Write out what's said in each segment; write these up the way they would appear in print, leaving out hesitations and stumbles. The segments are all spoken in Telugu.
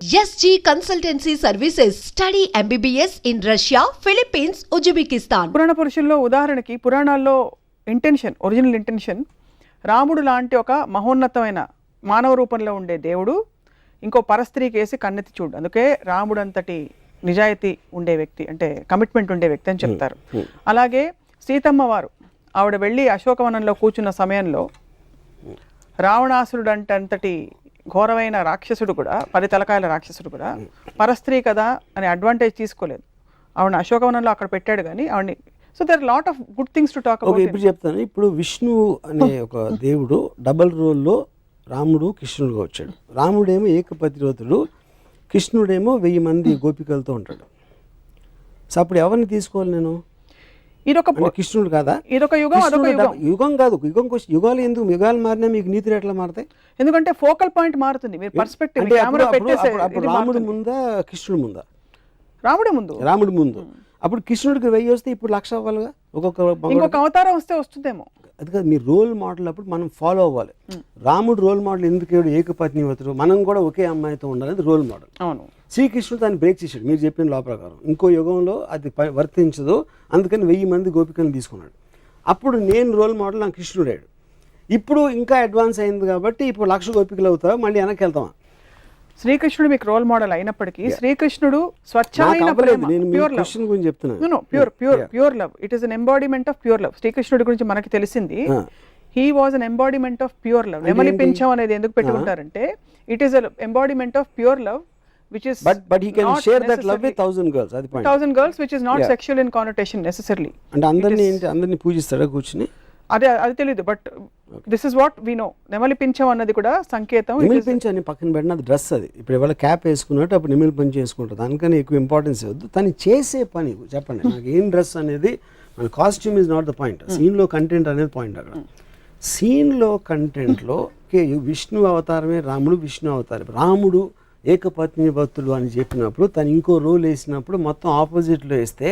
SG Consultancy Services. Study MBBS in Russia, Philippines, Uzbekistan. పురాణ పురుషుల్లో ఉదాహరణకి పురాణాల్లో ఒరిజినల్ ఇంటెన్షన్ రాముడు లాంటి ఒక మహోన్నతమైన మానవ రూపంలో ఉండే దేవుడు ఇంకో పరస్త్రీకి వేసి కన్నెత్తి చూడు. అందుకే రాముడు అంతటి నిజాయితీ ఉండే వ్యక్తి, అంటే కమిట్మెంట్ ఉండే వ్యక్తి అని చెప్తారు. అలాగే సీతమ్మ వారు ఆవిడ వెళ్ళి అశోకవనంలో కూర్చున్న సమయంలో రావణాసురుడు అంతటి ఘోరమైన రాక్షసుడు కూడా, 10 తలకాయల రాక్షసుడు కూడా పరస్త్రీ కదా అని అడ్వాంటేజ్ తీసుకోలేదు. ఆవిడ అశోకవనంలో అక్కడ పెట్టాడు కానీ ఆవిడని. So there lot of good things to talk about. ఇప్పుడు చెప్తాను. ఇప్పుడు విష్ణు అనే ఒక దేవుడు డబల్ రోల్లో రాముడు కృష్ణుడుగా వచ్చాడు. రాముడేమో ఏకపతివ్రతుడు, కృష్ణుడేమో 1000 మంది గోపికలతో ఉంటాడు. సో అప్పుడు ఎవరిని తీసుకోవాలి నేను? ఇదొక కృష్ణుడు కాదా? ఇదొక యుగం, అదొక యుగం. యుగం కాదు, యుగాలు ఎందుకు? యుగాలు మారినా మీకు నీతులు ఎట్లా మారుతాయి? ఎందుకంటే ఫోకల్ పాయింట్ మారుతుంది. మీరు పర్స్పెక్టివ్ కెమెరా పెట్టేసే. రాముడు ముందా కృష్ణుడు ముందా? రాముడు ముందు. అప్పుడు కృష్ణుడికి 1000 వస్తే ఇప్పుడు 1,00,000 అవ్వాలిగా. ఇంకొక అవతారం వస్తుందేమో. అది కాదు, మీ రోల్ మోడల్ అప్పుడు మనం ఫాలో అవ్వాలి. రాముడు రోల్ మోడల్ ఎందుకు ఏకపత్నివ్రతుడు, మనం కూడా ఒకే అమ్మాయితో ఉండాలని రోల్ మోడల్. అవును. శ్రీకృష్ణుడు దాన్ని బ్రేక్ చేశాడు మీరు చెప్పిన లా ప్రకారం. ఇంకో యుగంలో అది వర్తించదు, అందుకని 1000 మంది గోపికలను తీసుకున్నాడు. అప్పుడు నేను రోల్ మోడల్, నాకు కృష్ణుడాడు. ఇప్పుడు ఇంకా అడ్వాన్స్ అయింది కాబట్టి ఇప్పుడు 1,00,000 గోపికలు అవుతావు, మళ్ళీ వెనక్కి వెళ్తామా? శ్రీకృష్ణుడు మీకు రోల్ మోడల్ అయినప్పటికీ శ్రీకృష్ణుడు స్వచ్ఛమైన ప్రేమ, ప్యూర్ లవ్. గురించి చెప్తున్నాను. Pure love. It is an embodiment of pure love. శ్రీకృష్ణుడి గురించి మనకి తెలిసింది he was an embodiment of pure love. నెమలి పింఛం అనేది ఎందుకు పెట్టుకుంటారంటే it is an embodiment of pure love which is but he can share that love with 1,000 girls. Adi point. 1,000 girls which is not sexual in connotation necessarily. And అందరిని పూజిస్తాడా కూర్చుని? అది తెలియదు. But this is what we know. నెమలి పింఛం అన్నది కూడా సంకేతం. నెమలి పింఛం అని పక్కన పెట్టిన అది డ్రెస్. అది ఇప్పుడు ఇవాళ క్యాప్ వేసుకున్నట్టు అప్పుడు నెమలి పింఛం వేసుకుంటారు. దానికని ఎక్కువ ఇంపార్టెన్స్ ఇవ్వద్దు. తను చేసే పని చెప్పండి నాకు. ఏం డ్రెస్ అనేది మన costume is not the point. సీన్లో కంటెంట్ అనేది పాయింట్. అక్కడ సీన్లో కంటెంట్లో విష్ణు అవతారమే రాముడు, విష్ణు అవతారం. రాముడు ఏకపత్ని భక్తుడు అని చెప్పినప్పుడు తను ఇంకో రోల్ వేసినప్పుడు మొత్తం ఆపోజిట్లో వేస్తే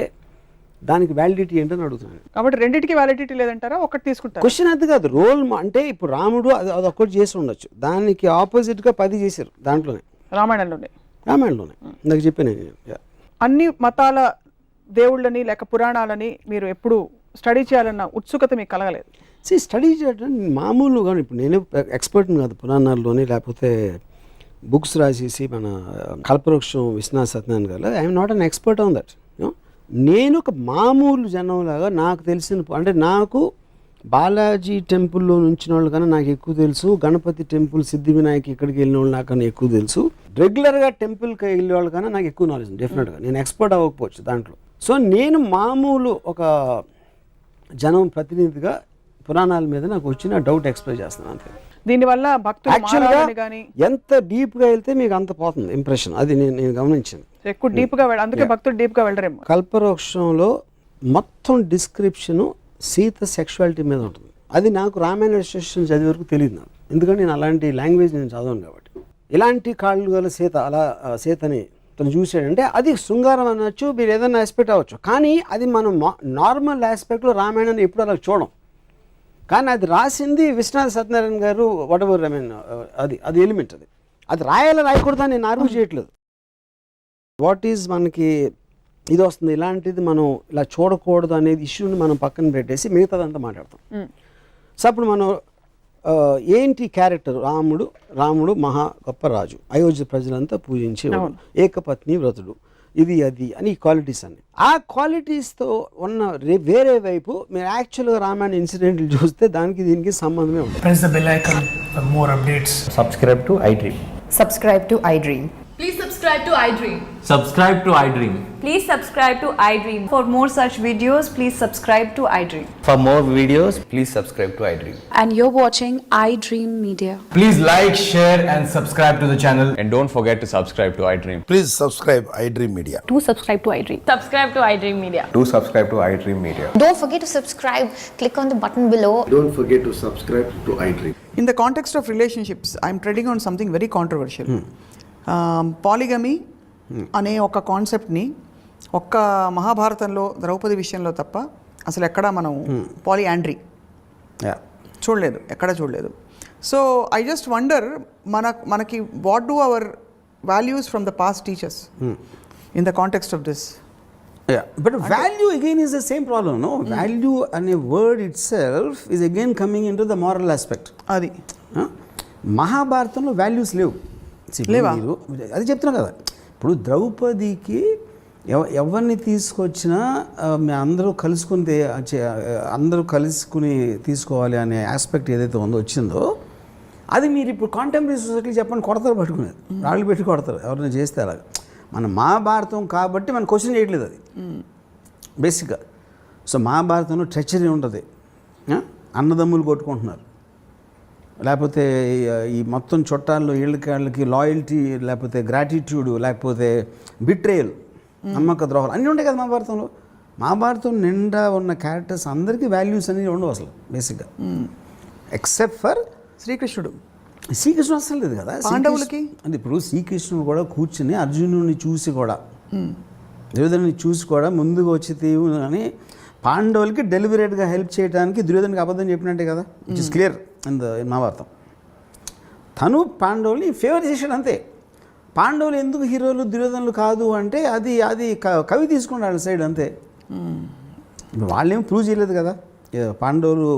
దానికి వ్యాలిడిటీ ఏంటని అడుగుతున్నాను. కాబట్టి రెండింటికి వ్యాలిడిటీ లేదంటారా? ఒకటి తీసుకుంటారు. క్వశ్చన్ అది కాదు. రోల్ అంటే ఇప్పుడు రాముడు అది ఒక్కటి చేసి ఉండొచ్చు, దానికి ఆపోజిట్గా 10 చేశారు దాంట్లోనే, రామాయణంలోనే నాకు చెప్పాను. అన్ని మతాల దేవుళ్ళని లేక పురాణాలని మీరు ఎప్పుడు స్టడీ చేయాలన్న ఉత్సుకత మీకు కలగలేదు? స్టడీ చేయడం మామూలుగా. ఇప్పుడు నేను ఎక్స్పర్ట్ని కాదు పురాణాల్లోని, లేకపోతే బుక్స్ రాసేసి మన కల్పవృక్షం విశ్వనాథ్ సత్యనారాయణ గారు. I'm not an expert on that. నేను ఒక మామూలు జనంలాగా నాకు తెలిసిన, అంటే నాకు బాలాజీ టెంపుల్లో నుంచిన వాళ్ళు కన్నా నాకు ఎక్కువ తెలుసు, గణపతి టెంపుల్, సిద్ధి వినాయక్ ఇక్కడికి వెళ్ళిన వాళ్ళు నాకన్నా ఎక్కువ తెలుసు, రెగ్యులర్గా టెంపుల్కి వెళ్ళే వాళ్ళు కన్నా నాకు ఎక్కువ నాలెడ్జ్ డెఫినెట్గా. నేను ఎక్స్పర్ట్ అవ్వకపోవచ్చు దాంట్లో. సో నేను మామూలు ఒక జనం ప్రతినిధిగా పురాణాల మీద నాకు వచ్చిన డౌట్ ఎక్స్ప్రెస్ చేస్తున్నాను అంతే. దీనివల్ల భక్తులు ఎంత డీప్గా వెళ్తే మీకు అంత పోతుంది ఇంప్రెషన్. అది నేను గమనించాను. ఎక్కువ డీప్గా అందుకే భక్తులు డీప్గా వెళ్ళరేమో. కల్పవృక్షంలో మొత్తం డిస్క్రిప్షను సీత సెక్షువాలిటీ మీద ఉంటుంది. అది నాకు రామాయణ రిజిస్ట్రేషన్ చదివే వరకు తెలియదు నాకు, ఎందుకంటే నేను అలాంటి లాంగ్వేజ్ నేను చదవను కాబట్టి. ఇలాంటి కాళ్ళు గల సీత, అలా సీతని తను చూసాడంటే అది శృంగారం అనొచ్చు, మీరు ఏదైనా ఆస్పెక్ట్ అవ్వచ్చు. కానీ అది మనం నార్మల్ ఆస్పెక్ట్లో రామాయణాన్ని ఎప్పుడు అలా చూడం. కానీ అది రాసింది విశ్వనాథ్ సత్యనారాయణ గారు. వాట్ ఎవర్ ఐ మీన్ అది ఎలిమెంట్. అది రాయకూడదు అని నేను ఆర్గ్యూ చేయట్లేదు. వాట్ ఈజ్ మనకి ఇది వస్తుంది, ఇలాంటిది మనం ఇలా చూడకూడదు అనేది ఇష్యూని మనం పక్కన పెట్టేసి మిగతాదంతా మాట్లాడతాం. సో అప్పుడు మనం ఏంటి క్యారెక్టర్ రాముడు మహా గొప్ప రాజు, అయోధ్య ప్రజలంతా పూజించేవాడు, ఏకపత్ని వ్రతుడు, ఇది అది అని క్వాలిటీస్ అన్ని. ఆ క్వాలిటీస్తో ఉన్న వేరే వైపు మీరు యాక్చువల్గా రామాయణ ఇన్సిడెంట్లు చూస్తే దానికి దీనికి సంబంధమే ఉంది. Press the bell icon for more updates. Subscribe to iDream. Subscribe to iDream. Please subscribe to iDream. Subscribe to iDream. Please subscribe to iDream. For more such videos, please subscribe to iDream. For more videos, please subscribe to iDream. And you're watching iDream Media. Please like, share and subscribe to the channel. And don't forget to subscribe to iDream. Please subscribe iDream Media. Do subscribe to iDream. Subscribe to iDream Media. Do subscribe to iDream Media. Don't forget to subscribe. Click on the button below. Don't forget to subscribe to iDream. In the context of relationships, I'm treading on something very controversial. పాలిగమీ అనే ఒక కాన్సెప్ట్ని ఒక్క మహాభారతంలో ద్రౌపది విషయంలో తప్ప అసలు ఎక్కడా మనం పాలియాండ్రీ చూడలేదు, ఎక్కడా చూడలేదు. సో ఐ జస్ట్ వండర్ మనకి what do our values from the past teachers in the context of this. Yeah, but value again is the same problem, no? Value and a word itself is again coming into the moral aspect. అది మహాభారతంలో వాల్యూస్ లేవు. లేవా? మీరు అది చెప్తున్నా కదా, ఇప్పుడు ద్రౌపదికి ఎవరిని తీసుకొచ్చినా అందరూ కలుసుకుని తీసుకోవాలి అనే ఆస్పెక్ట్ ఏదైతే వచ్చిందో అది మీరు ఇప్పుడు కాంటెంపరీ సొసైటీ చెప్పండి, కొడతారు పట్టుకునేది, రాళ్ళు పెట్టి కొడతారు ఎవరైనా చేస్తే అలాగా. మన మహాభారతం కాబట్టి మనం క్వశ్చన్ చేయట్లేదు అది బేసిక్గా. సో మహాభారతంలో ట్రెచరీ ఉంటుంది, అన్నదమ్ములు కొట్టుకుంటున్నారు, లేకపోతే ఈ మొత్తం చుట్టాల్లో వీళ్ళకి లాయల్టీ, లేకపోతే గ్రాటిట్యూడ్, లేకపోతే బిట్రేయల్, నమ్మక ద్రోహాలు అన్నీ ఉంటాయి కదా మహాభారతంలో. మహాభారతం నిండా ఉన్న క్యారెక్టర్స్ అందరికీ వాల్యూస్ అనేవి ఉండవు అసలు బేసిక్గా, ఎక్సెప్ట్ ఫర్ శ్రీకృష్ణుడు అసలు లేదు కదా పాండవులకి. అంటే ఇప్పుడు శ్రీకృష్ణుడు కూడా కూర్చుని అర్జునుడిని చూసి కూడా, దుర్యోధనుని చూసి కూడా ముందుకు వచ్చి తీవు అని పాండవులకి డెలిబరేట్గా హెల్ప్ చేయడానికి దుర్యోధనుడికి అబద్ధం చెప్పినట్టే కదా, which is clear in Mahabharatam. తను పాండవుల్ని ఫేవర్ చేశాడు అంతే. పాండవులు ఎందుకు హీరోలు దుర్యోధనులు కాదు అంటే అది కవి తీసుకున్నాడు సైడ్ అంతే. వాళ్ళేం ప్రూవ్ చేయలేదు కదా పాండవులు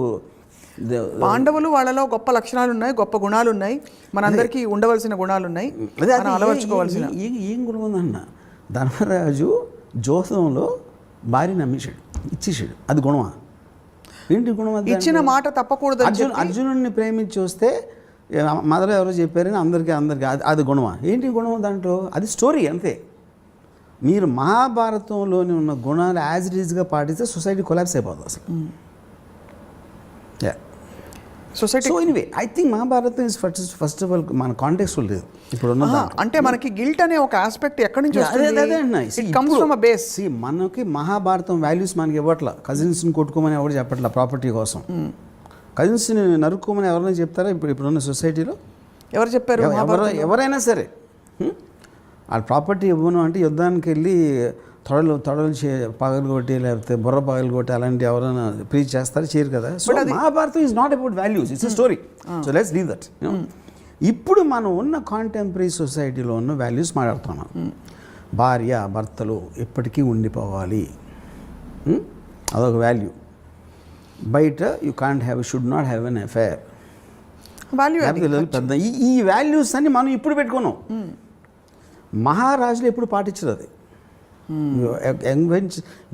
వాళ్ళలో గొప్ప లక్షణాలు ఉన్నాయి, గొప్ప గుణాలు ఉన్నాయి, మనందరికీ ఉండవలసిన గుణాలు ఉన్నాయి, అలవర్చుకోవాల్సిన. ఏం గుణం ఉందన్న, ధర్మరాజు జోసంలో భార్యని నమ్మేశాడు, ఇచ్చేసాడు, అది గుణమా? ఏంటి గుణం? ఇచ్చిన మాట తప్పకూడదు. అర్జునుడిని ప్రేమించి వస్తే మదర్ ఎవరో చెప్పారని అందరికీ అది గుణమా? ఏంటి గుణం దాంట్లో? అది స్టోరీ అంతే. మీరు మహాభారతంలోని ఉన్న గుణాలు యాజ్ ఇట్ ఈజ్గా పాటిస్తే సొసైటీ కొలాప్స్ అయిపోతుంది అసలు. Society. So anyway I think Mahabharatam is first of all మన కాంటెక్స్ట్ లేదు ఇప్పుడు ఉన్న. అంటే మనకి గిల్ట్ అనే ఒక ఆస్పెక్ట్ ఎక్కడి నుంచి మనకి మహాభారతం వాల్యూస్ మనకి ఇవ్వట్లా. కజిన్స్ని కొట్టుకోమని ఎవరు చెప్పట్లా ప్రాపర్టీ కోసం. కజిన్స్ని నరుక్కోమని ఎవరైనా చెప్తారా ఇప్పుడున్న సొసైటీలో? ఎవరు చెప్పారు? ఎవరైనా సరే వాళ్ళ ప్రాపర్టీ ఇవ్వను అంటే యుద్ధానికి వెళ్ళి తొడలు పగలు కొట్టి లేకపోతే బుర్ర పగలు కొట్టి అలాంటి ఎవరైనా ప్రీచ్ చేస్తారు, చేయరు కదా. So Mahabharatam is not about values, it's a story. So let's leave that. ఇప్పుడు మనం ఉన్న కాంటెంపరీ సొసైటీలో ఉన్న వాల్యూస్ మాట్లాడుతున్నాం. భార్య భర్తలు ఎప్పటికీ ఉండిపోవాలి, అదొక వాల్యూ. బయట you can't have, should not have an affair value. పెద్ద ఈ వాల్యూస్ అన్ని మనం ఇప్పుడు పెట్టుకున్నాం. మహారాజులు ఎప్పుడు పాటించరు అది.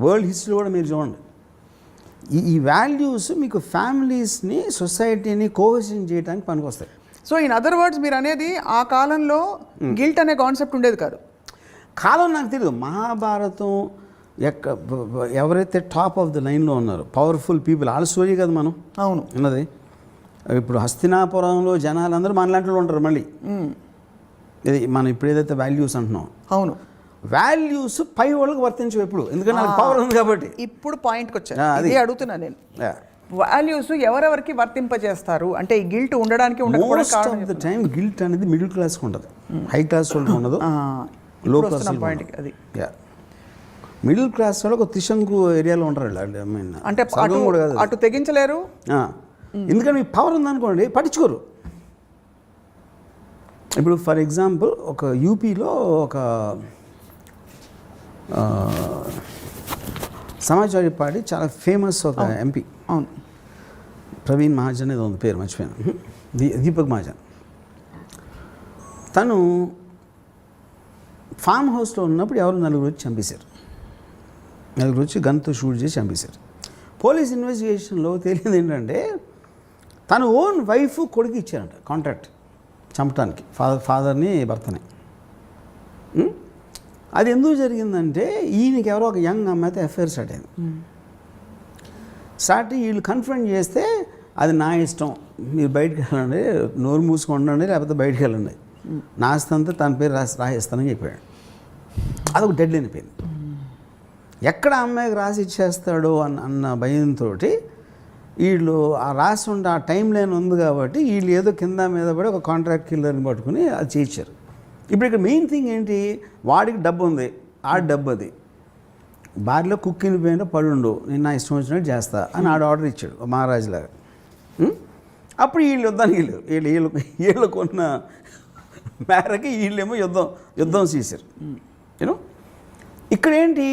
వరల్డ్ హిస్టరీలో కూడా మీరు చూడండి, ఈ వాల్యూస్ మీకు ఫ్యామిలీస్ని సొసైటీని కోహెషన్ చేయడానికి పనికొస్తాయి. సో ఇన్ అదర్ వర్డ్స్ మీరు అనేది ఆ కాలంలో గిల్ట్ అనే కాన్సెప్ట్ ఉండేది కాదు. కాలం నాకు తెలియదు. మహాభారతం ఎవరైతే టాప్ ఆఫ్ ద లైన్లో ఉన్నారో పవర్ఫుల్ పీపుల్, వాళ్ళ స్టోరీ కదా మనం అవును ఉన్నది. ఇప్పుడు హస్తినాపురంలో జనాలందరూ మనలాంటి వాళ్ళు ఉంటారు. మళ్ళీ ఇది మనం ఇప్పుడు ఏదైతే వాల్యూస్ అంటున్నాం, అవును వాల్యూస్ పై వాళ్ళకి వర్తించవు ఎప్పుడు, ఎందుకంటే నాకు పవర్ ఉంది కాబట్టి. ఇప్పుడు పాయింట్కి వచ్చాను, అదే అడుగుతున్నా నేను. వాల్యూస్ ఎవరెవరికి వర్తింపజేస్తారు అంటే ఈ గిల్ట్ ఉండడానికి ఉండకపోవడం టైం గిల్ట్ అనేది మిడిల్ క్లాస్కి ఉంటుంది, హై క్లాస్ వాళ్ళకి ఉండదు, లో క్లాస్ పాయింట్కి. అది మిడిల్ క్లాస్ వాళ్ళు ఒక త్రిశంకు ఏరియాలో ఉంటారు. అంటే అటు తెగించలేరు, ఎందుకంటే మీకు పవర్ ఉందనుకోండి పట్టించుకోరు. ఇప్పుడు ఫర్ ఎగ్జాంపుల్ ఒక యూపీలో ఒక సమాజ్వాదీ పార్టీ చాలా ఫేమస్ ఒక ఎంపీ, అవును, ప్రవీణ్ మహాజన్ ఏదో ఉంది పేరు మర్చిపోయాను, దీపక్ మహాజన్. తను ఫామ్ హౌస్లో ఉన్నప్పుడు ఎవరు నలుగురు వచ్చి చంపేశారు. నలుగురు వచ్చి గన్తో షూట్ చేసి చంపేశారు. పోలీస్ ఇన్వెస్టిగేషన్లో తెలియదు ఏంటంటే తన ఓన్ వైఫ్ కొడుకు ఇచ్చారంట కాంట్రాక్ట్ చంపడానికి, ఫాదర్ని భర్తని. అది ఎందుకు జరిగిందంటే ఈయనకి ఎవరో ఒక యంగ్ అమ్మాయితో అఫైర్ స్టార్ట్ అయింది. స్టార్ట్ వీళ్ళు కన్ఫ్రంట్ చేస్తే అది నా ఇష్టం, మీరు బయటకు వెళ్ళండి, నోరు మూసుకుండండి, లేకపోతే బయటకు వెళ్ళండి, నా ఆస్తంతా తన పేరు రాసిస్తానని చెప్పాడు. అదొక డెడ్ లైన్ అయిపోయింది. ఎక్కడ అమ్మాయికి రాసి ఇచ్చేస్తాడో అన్న భయంతో వీళ్ళు ఆ రాసి ఉండే ఆ టైం లైన్ ఉంది కాబట్టి వీళ్ళు ఏదో కింద మీద పడి ఒక కాంట్రాక్ట్ కిల్లర్ని పట్టుకుని అది చేయించారు. ఇప్పుడు ఇక్కడ మెయిన్ థింగ్ ఏంటి, వాడికి డబ్బు ఉంది, ఆ డబ్బు అది బారిలో కుక్కిని పోయినా పడుండు, నేను నా ఇష్టం వచ్చినట్టు చేస్తా అని ఆడు ఆర్డర్ ఇచ్చాడు మహారాజులాగా. అప్పుడు వీళ్ళు యుద్ధానికి వీళ్ళకున్న మేరకి వీళ్ళేమో యుద్ధం చేశారు. యూనో ఇక్కడ ఏంటి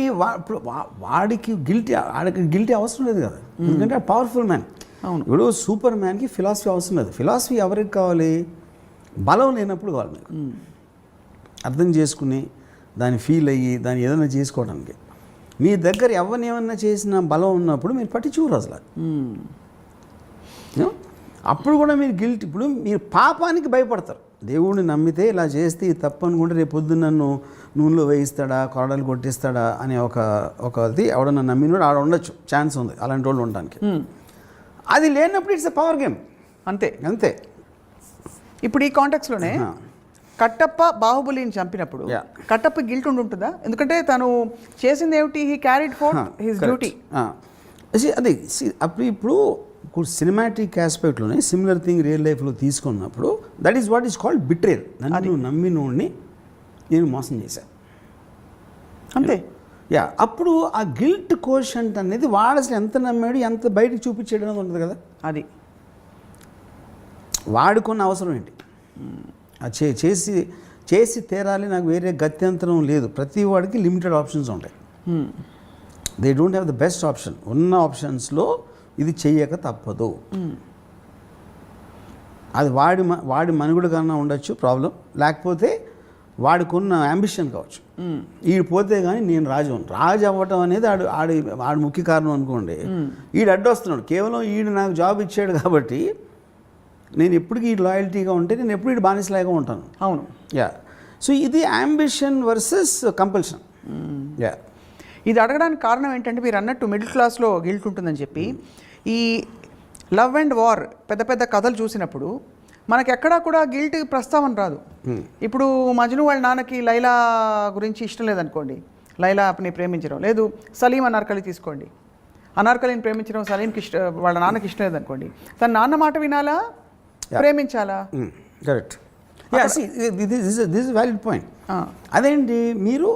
వాడికి గిల్టీ అవసరం లేదు కదా, ఎందుకంటే పవర్ఫుల్ మ్యాన్. అవును. ఇప్పుడు సూపర్ మ్యాన్కి ఫిలాసఫీ అవసరం లేదు. ఫిలాసఫీ ఎవరికి కావాలి? బలం లేనప్పుడు కావాలి మీకు, అర్థం చేసుకుని దాన్ని ఫీల్ అయ్యి దాన్ని ఏదైనా చేసుకోవడానికి. మీ దగ్గర ఎవరిని ఏమన్నా చేసిన బలం ఉన్నప్పుడు మీరు పట్టించుకోరు అసలు. అప్పుడు కూడా మీరు గిల్ట్, ఇప్పుడు మీరు పాపానికి భయపడతారు. దేవుడిని నమ్మితే ఇలా చేస్తే తప్పు అనుకుంటే రేపు పొద్దున్న నన్ను నూనెలో వేయిస్తాడా, కొరడాలు కొట్టిస్తాడా అనే ఒకది ఎవడన్నా నమ్మినోడు ఆడ ఉండొచ్చు, ఛాన్స్ ఉంది అలాంటి వాళ్ళు ఉండడానికి. అది లేనప్పుడు ఇట్స్ ఎ పవర్ గేమ్, అంతే. ఇప్పుడు ఈ కాంటెక్స్లోనే కట్టప్ప బాహుబలిని చంపినప్పుడు కట్టప్ప గిల్ట్ ఉంటుందా? ఎందుకంటే తను చేసింది ఏమిటి? He carried fourth his duty. అదే అప్పుడు ఇప్పుడు సినిమాటిక్ ఆస్పెక్ట్లోనే సిమిలర్ థింగ్ రియల్ లైఫ్లో తీసుకున్నప్పుడు that is what is called betrayal. నన్ను నమ్మినోడిని నేను మోసం చేశాను, అంతే. అప్పుడు ఆ గిల్ట్ కోషంట్ అనేది వాడు అసలు ఎంత నమ్మాడు, ఎంత బయటకు చూపించాడు అనేది ఉంటుంది కదా. అది వాడుకున్న అవసరం ఏంటి? అది చేసి తీరాలి, నాకు వేరే గత్యంతరం లేదు. ప్రతి వాడికి లిమిటెడ్ ఆప్షన్స్ ఉంటాయి. They don't have the best option. ఉన్న ఆప్షన్స్లో ఇది చెయ్యక తప్పదు. అది వాడి మనుగడ కన్నా ఉండొచ్చు ప్రాబ్లం, లేకపోతే వాడికున్న అంబిషన్ కావచ్చు. ఈడు పోతే కానీ నేను రాజు అవ్వటం అనేది ఆడు ముఖ్య కారణం అనుకోండి. ఈడు అడ్డొస్తున్నాడు, కేవలం ఈడు నాకు జాబ్ ఇచ్చాడు కాబట్టి నేను ఎప్పటికీ ఈ లాయల్టీగా ఉంటే నేను ఎప్పుడు ఇటు బానిసలాగా ఉంటాను. అవును. సో ఇది అంబిషన్ వర్సెస్ కంపల్షన్. ఇది అడగడానికి కారణం ఏంటంటే మీరు అన్నట్టు మిడిల్ క్లాస్లో గిల్ట్ ఉంటుందని చెప్పి ఈ లవ్ అండ్ వార్ పెద్ద పెద్ద కథలు చూసినప్పుడు మనకి ఎక్కడా కూడా గిల్ట్ ప్రస్తావన రాదు. ఇప్పుడు మజ్ను వాళ్ళ నాన్నకి లైలా గురించి ఇష్టం లేదనుకోండి, లైలాని ప్రేమించడం లేదు. సలీం అనార్కలి తీసుకోండి, అనార్కలిని ప్రేమించడం సలీంకి వాళ్ళ నాన్నకి ఇష్టం లేదనుకోండి, తన నాన్న మాట వినాలా, ప్రేమించాలా? Correct. This is valid point. అదేంటి, మీరు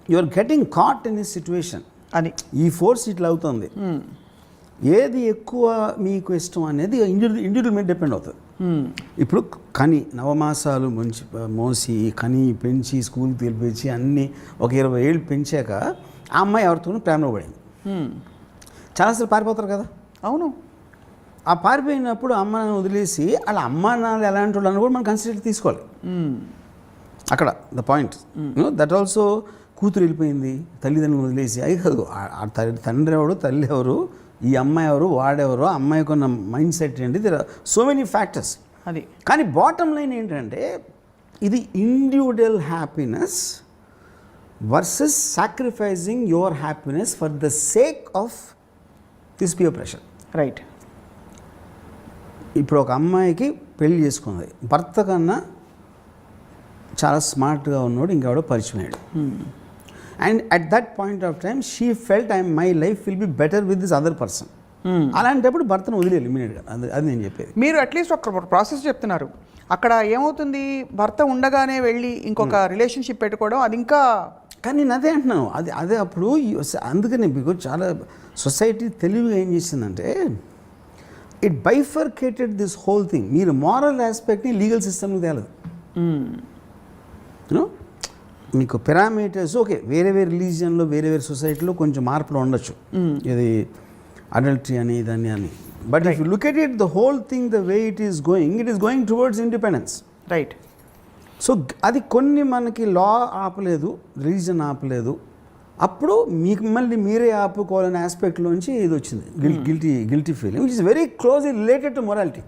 you're getting caught in this situation. అది ఈ ఫోర్స్ ఇట్లా అవుతుంది. ఏది ఎక్కువ మీకు ఇష్టం అనేది ఇండివిజువల్ మీద డిపెండ్ అవుతుంది. ఇప్పుడు నవమాసాలు మోసి పెంచి స్కూల్కి తెలిపించి అన్నీ ఒక 20 ఏళ్ళు పెంచాక ఆ అమ్మాయి ఎవరితోనూ ప్రేమలో పడింది. చాలాసార్లు పారిపోతారు కదా. అవును. ఆ పారిపోయినప్పుడు అమ్మ నాన్న వదిలేసి వాళ్ళ అమ్మ నాన్న ఎలాంటి వాళ్ళు అని కూడా మనం కన్సిడర్ తీసుకోవాలి. అక్కడ ద పాయింట్. దట్ ఆల్సో కూతురు వెళ్ళిపోయింది, తల్లిదండ్రులు వదిలేసి అది కాదు. తండ్రి ఎవరు, తల్లి ఎవరు, ఈ అమ్మాయి ఎవరు, వాడెవరు, అమ్మాయికి ఉన్న మైండ్ సెట్ ఏంటి, there are so many factors. అది కానీ బాటమ్ లైన్ ఏంటంటే ఇది individual happiness versus sacrificing your happiness for the sake of this peer pressure. Right. ఇప్పుడు ఒక అమ్మాయికి పెళ్లి చేసుకుంది, భర్త కన్నా చాలా స్మార్ట్గా ఉన్నాడు ఇంకెవడో పరిచయం అయ్యాడు. And at that point of time she felt my life will be better with this other person. అలాంటప్పుడు భర్తను వదిలేయాలి ఇమీడియట్గా. అది నేను చెప్పేది. మీరు అట్లీస్ట్ ఒక ప్రాసెస్ చెప్తున్నారు. అక్కడ ఏమవుతుంది, భర్త ఉండగానే వెళ్ళి ఇంకొక రిలేషన్షిప్ పెట్టుకోవడం అది ఇంకా. కానీ నేను అదే అంటున్నాను, అదే అప్పుడు అందుకని మీకు చాలా సొసైటీ తెలివిగా ఏం చేసిందంటే it bifurcated this whole thing. మీరు మారల్ ఆస్పెక్ట్ని లీగల్ సిస్టమ్కి తేలదు. మీకు పారామీటర్స్ ఓకే, వేరే రిలీజియన్లో వేరే సొసైటీలో కొంచెం మార్పులు ఉండొచ్చు, ఇది అడల్టరీ అని ఇదని అని. But if you look at it the whole thing the way it is going towards independence. Right. So అది కొన్ని మనకి లా ఆపలేదు, రిలీజన్ ఆపలేదు. అప్పుడు మిమ్మల్ని మీరే ఆపుకోవాలనే ఆస్పెక్ట్లోంచి ఇది వచ్చింది, guilty feeling which is very closely related to morality.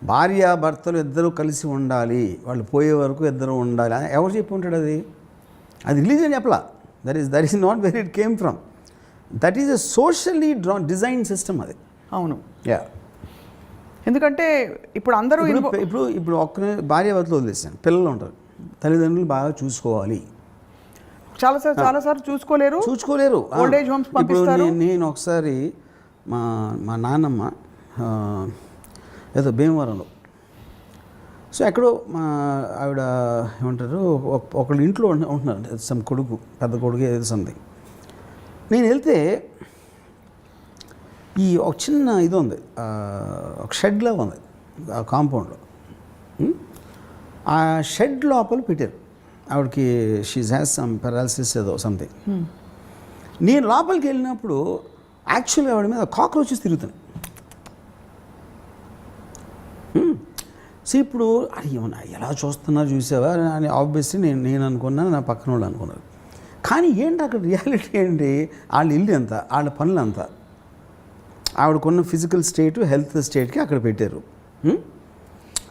భార్య భర్తలు ఇద్దరు కలిసి ఉండాలి, వాళ్ళు పోయే వరకు ఇద్దరు ఉండాలి అని ఎవరు చెప్పి ఉంటాడు? అది రిలీజన్ చెప్పలా. That is not where it came from. That is a socially design system అది. అవును. ఎందుకంటే ఇప్పుడు అందరూ ఇప్పుడు ఒక్క భార్య భర్తలు వదిలేసాను, పిల్లలు ఉంటారు, తల్లిదండ్రులు బాగా చూసుకోవాలి. చాలాసార్లు చూసుకోలేరు. ఓల్డ్ ఏజ్ హోమ్స్ పంపిస్తారు. నేను ఒకసారి మా నాన్నమ్మ ఏదో భీమవరంలో, సో ఎక్కడో మా ఆవిడ ఏమంటారు ఒకళ్ళు ఇంట్లో ఉంటున్నారు, సమ్ కొడుకు, పెద్ద కొడుకు ఏదో సంథింగ్. నేను వెళ్తే ఒక చిన్న ఇది ఉంది, ఒక షెడ్లా ఉంది ఆ కాంపౌండ్లో. ఆ షెడ్ లోపల పెట్టారు. ఆవిడకి షీజ్ హ్యాస్ సమ్ పెరాలసిస్ ఏదో సంథింగ్. నేను లోపలికి వెళ్ళినప్పుడు యాక్చువల్గా ఆవిడ మీద కాక్రోచెస్ తిరుగుతున్నాయి. సో ఇప్పుడు అది ఏమన్నా ఎలా చూస్తున్నారు చూసావా అని ఆబ్వియస్లీ నేను అనుకున్నాను, నా పక్కన వాళ్ళు అనుకున్నారు. కానీ ఏంటి అక్కడ రియాలిటీ ఏంటి, వాళ్ళ ఇల్లు ఎంత, వాళ్ళ పనులు అంతా, ఆవిడకున్న ఫిజికల్ స్టేటు హెల్త్ స్టేట్కి అక్కడ పెట్టారు.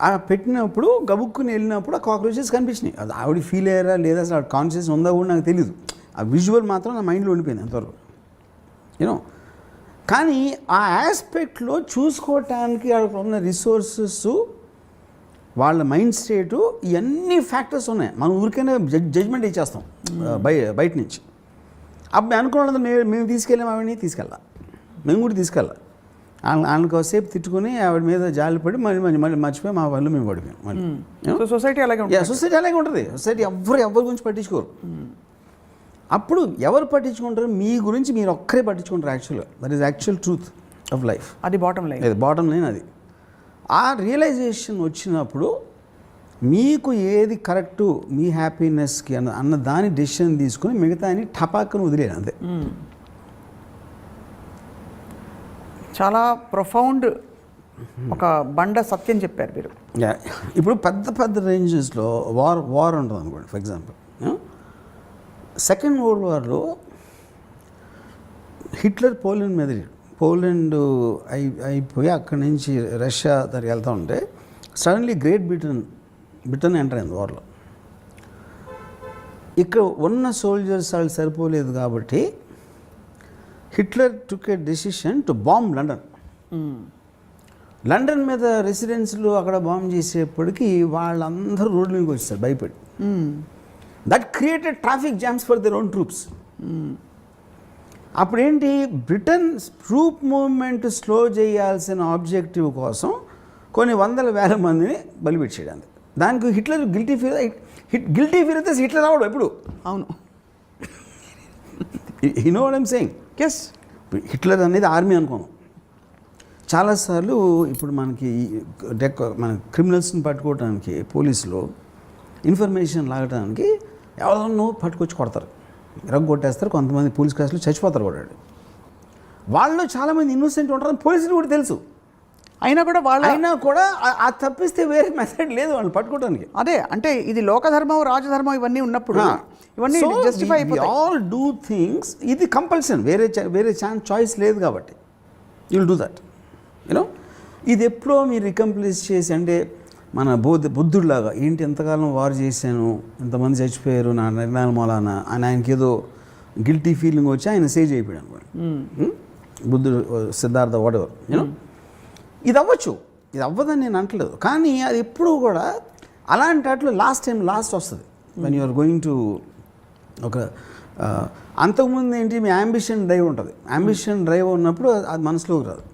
ఆ పెట్టినప్పుడు గబుక్కుని వెళ్ళినప్పుడు ఆ కాక్రోచెస్ కనిపించినాయి. అది ఆవిడ ఫీల్ అయ్యారా లేదా, అసలు ఆవిడ కాన్షియస్ ఉందా కూడా నాకు తెలియదు. ఆ విజువల్ మాత్రం నా మైండ్లో ఉండిపోయింది అంతవరకు, యూనో. కానీ ఆ ఆస్పెక్ట్లో చూసుకోవటానికి అక్కడ ఉన్న రిసోర్సెస్, వాళ్ళ మైండ్ స్టేటు, ఇవన్నీ ఫ్యాక్టర్స్ ఉన్నాయి. మనం ఊరికైనా జడ్జ్మెంట్ ఇచ్చేస్తాం బయట నుంచి. అప్పుడు అనుకోవడం మేము తీసుకెళ్ళాం, ఆవిడని తీసుకెళ్ళా, మేము కూడా తీసుకెళ్ళా. ఆయనకు కాసేపు తిట్టుకుని ఆవిడ మీద జాలిపడి మళ్ళీ మర్చిపోయి మా వాళ్ళు మేము పడిపోయాం. మళ్ళీ సొసైటీ అలాగే ఉంటుంది. సొసైటీ అలాగే ఉంటుంది. సొసైటీ ఎవరి గురించి పట్టించుకోరు. అప్పుడు ఎవరు పట్టించుకుంటారు, మీ గురించి మీరు ఒక్కరే పట్టించుకుంటారు. యాక్చువల్గా that is actual truth of life. అది బాటమ్ లైన్. అది బాటమ్ లైన్. అది ఆ రియలైజేషన్ వచ్చినప్పుడు మీకు ఏది కరెక్టు మీ హ్యాపీనెస్కి అన్న దాని డెసిషన్ తీసుకుని మిగతా అని టపాక్కను వదిలేదు అంతే. చాలా ప్రొఫౌండ్ ఒక బండ సత్యం చెప్పారు మీరు. ఇప్పుడు పెద్ద రేంజెస్లో వార్ ఉంటుంది అనుకోండి. ఫర్ ఎగ్జాంపుల్ సెకండ్ వరల్డ్ వార్లో హిట్లర్ పోలాండ్ అయిపోయి అక్కడి నుంచి రష్యా దగ్గరికి వెళ్తూ ఉంటే సడన్లీ గ్రేట్ బ్రిటన్ ఎంటర్ అయింది వార్లో. ఇక్కడ ఉన్న సోల్జర్స్ వాళ్ళు సరిపోలేదు కాబట్టి Hitler took A decision to bomb London మీద రెసిడెన్స్లు అక్కడ బాంబ్ చేసేప్పటికీ వాళ్ళందరూ రోడ్ల మీదకి వచ్చేస్తారు భయపడి. That created traffic jams for their own troops. అప్పుడేంటి, బ్రిటన్ ట్రూప్ మూవ్మెంట్ స్లో చేయాల్సిన ఆబ్జెక్టివ్ కోసం కొన్ని వందల వేల మందిని బలిపెట్టేయడానికి. దానికి హిట్లర్ గిల్టీ ఫీల్ అయితే హిట్లర్ అవడం ఎప్పుడు. అవును, you know what I'm saying. Yes, Hitler అనేది ఆర్మీ అనుకోను. చాలాసార్లు ఇప్పుడు మన క్రిమినల్స్ని పట్టుకోవడానికి పోలీసులు ఇన్ఫర్మేషన్ లాగడానికి ఎవరన్నా పట్టుకొచ్చి కొడతారు, కొట్టేస్తారు. కొంతమంది పోలీస్ కేసులు చచ్చిపోతారు కూడా. వాళ్ళు చాలామంది ఇన్నోసెంట్ ఉంటారని పోలీసులు కూడా తెలుసు. అయినా కూడా ఆ తప్పిస్తే వేరే మెథడ్ లేదు వాళ్ళు పట్టుకోవడానికి. అదే అంటే ఇది లోకధర్మం రాజధర్మం ఇవన్నీ ఉన్నప్పుడు ఇవన్నీ జస్టిఫై అయిపోతాయి. ఆల్ డూ థింగ్స్, ఇది కంపల్సన్, వేరే చాయిస్ లేదు కాబట్టి you will do that, you know. ఇది ఎప్పుడో మీరు రికంప్లీస్ చేసి, అంటే మన బుద్ధుడిలాగా ఏంటి ఎంతకాలం వార్ చేశాను, ఎంతమంది చచ్చిపోయారు నా నిర్ణయాల మూలాన అని ఆయనకి ఏదో గిల్టీ ఫీలింగ్ వచ్చి ఆయన సేజ్ అయిపోయాడు అనమాట. బుద్ధుడు, సిద్ధార్థ, వాటెవర్, యూనో. ఇది అవ్వచ్చు, ఇది అవ్వదని నేను అంటలేదు. కానీ అది ఎప్పుడూ కూడా అలాంటి వాటిలో లాస్ట్ వస్తుంది when you are going to ఒక అంతకుముందు ఏంటి, మీ యాంబిషన్ డ్రైవ్ ఉంటుంది. యాంబిషన్ డ్రైవ్ ఉన్నప్పుడు అది మనసులోకి రాదు.